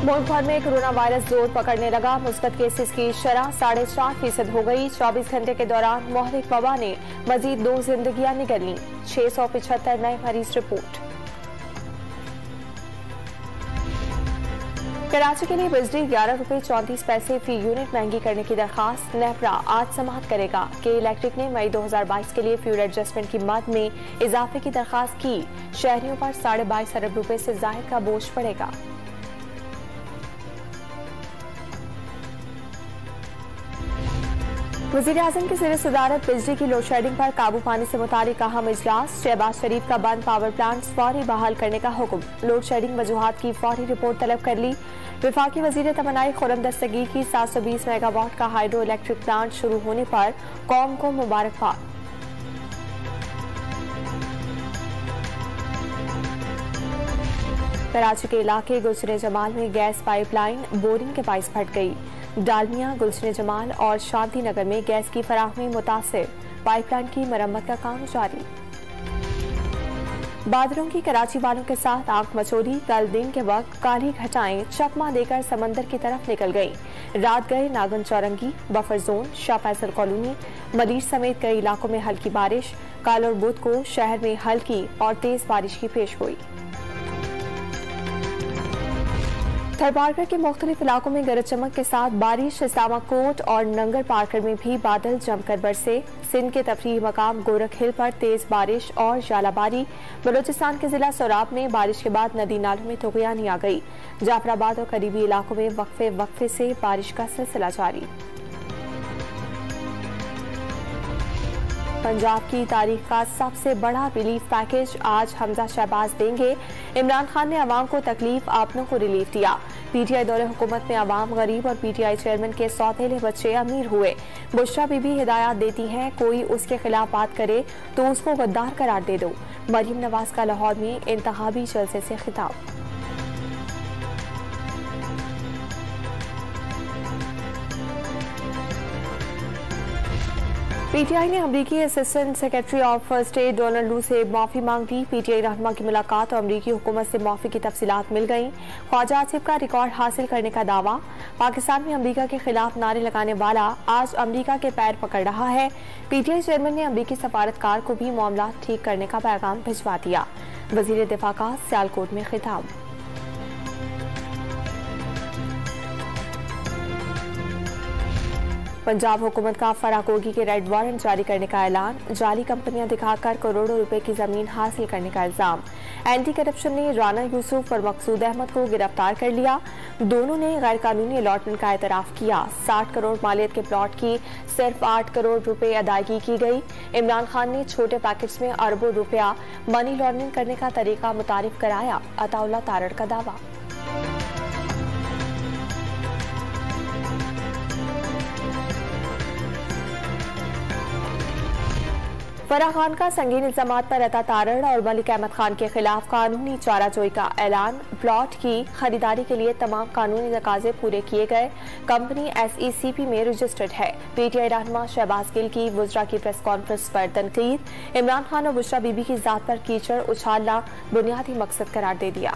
मुल्क भर में कोरोना वायरस जोर पकड़ने लगा। मुस्बत केसेस की शरह 4.5% हो गई। 24 घंटे के दौरान मोहलिक वबा ने मजीद 2 जिंदगियां निगल लीं। 675 नए मरीज रिपोर्ट। कराची के लिए बिजली 11 रुपये 34 पैसे फी यूनिट महंगी करने की दरखास्त नेपरा आज समाअत करेगा। के इलेक्ट्रिक ने मई 2022 के लिए फ्यूल एडजस्टमेंट की मद में इजाफे की दरखास्त की। शहरियों पर 22.5 अरब रुपए से जायद का बोझ पड़ेगा। वज़ीर-ए-आज़म की ज़ेर सदारत बिजली की लोड शेडिंग पर काबू पाने से मुतालिक अहम इजलास। शहबाज शरीफ का बंद पावर प्लांट फौरी बहाल करने का हुक्म। लोड शेडिंग वजूहात की फौरी रिपोर्ट तलब कर ली। वफाकी वज़ीर तमन्नाई खुर्रम दस्तगीर की 720 मेगावाट का हाइड्रो इलेक्ट्रिक प्लांट शुरू होने पर कौम को मुबारकबाद। कराची के इलाके गुलशन जमाल में गैस पाइपलाइन बोरिंग के बाइस फट गई। डालमिया, गुलशन जमाल और शांति नगर में गैस की फराहमी मुतासिर। पाइपलाइन की मरम्मत का काम जारी। बादलों की कराची वालों के साथ आंख मचोली। कल दिन के वक्त काली घटाएं चकमा देकर समंदर की तरफ निकल गईं। रात गए Nagan Chowrangi, buffer zone, Shah Faisal colony, Malir समेत कई इलाकों में हल्की बारिश। कल और बुध को शहर में हल्की और तेज बारिश की पेशगोई। थरपारकर के मुख्तलिफ इलाकों में गरज चमक के साथ बारिश। इस्लामा कोट और नंगर पार्कर में भी बादल जमकर बरसे। सिंध के तफरीही मकाम गोरख हिल पर तेज बारिश और जालाबारी। बलोचिस्तान के जिला सोराब में बारिश के बाद नदी नालों में तुगयानी आ गई। जाफराबाद और करीबी इलाकों में वक्फे से बारिश का सिलसिला जारी। पंजाब की तारीख का सबसे बड़ा रिलीफ पैकेज आज हमजा शहबाज देंगे। इमरान खान ने अवाम को तकलीफ, आपनों को रिलीफ दिया। पीटीआई दौरे हुकूमत में अवाम गरीब और पीटीआई चेयरमैन के सौतेले बच्चे अमीर हुए। बुशरा बीबी हिदायत देती हैं, कोई उसके खिलाफ बात करे तो उसको गद्दार करार दे दो। मरियम नवाज का लाहौर में इंतखाबी जलसे से खिताब। पीटीआई ने अमरीकी assistant secretary of state Donald लू से माफी मांग ली। पीटीआई रहनुमा की मुलाकात और अमरीकी हुकूमत से माफी की तफसीलात मिल गईं। ख्वाजा आसिफ का रिकॉर्ड हासिल करने का दावा। पाकिस्तान में अमरीका के खिलाफ नारे लगाने वाला आज अमरीका के पैर पकड़ रहा है। पीटीआई चेयरमैन ने अमरीकी सफारतकार को भी मामला ठीक करने का पैगाम भिजवा दिया। वजीर दिफा का सियालकोट में खिताब। पंजाब हुकूमत का फराकोगी के रेड वारंट जारी करने का ऐलान। जाली कंपनियां दिखाकर करोड़ों रुपए की जमीन हासिल करने का इल्जाम। एंटी करप्शन ने राना यूसुफ और मकसूद अहमद को गिरफ्तार कर लिया। दोनों ने गैर कानूनी अलॉटमेंट का एतराफ किया। 60 करोड़ मालियत के प्लॉट की सिर्फ 8 करोड़ रुपए अदायगी की गई। इमरान खान ने छोटे पैकेट्स में अरबों रुपया मनी लॉन्ड्रिंग करने का तरीका मुतारिफ कराया। अताउल्लाह तारड़ का दावा। फराह खान का संगीन इल्जामात पर अता तारड़ और मलिक अहमद खान के खिलाफ कानूनी चाराजोई का ऐलान। प्लॉट की खरीदारी के लिए तमाम कानूनी तकाजे पूरे किए गए। कंपनी SECP में रजिस्टर्ड है। पीटीआई रहनुमा शहबाज गिल की वुज़रा की प्रेस कॉन्फ्रेंस पर तनकीद। इमरान खान और बुशरा बीबी की जात पर कीचड़ उछालना बुनियादी मकसद करार दे दिया।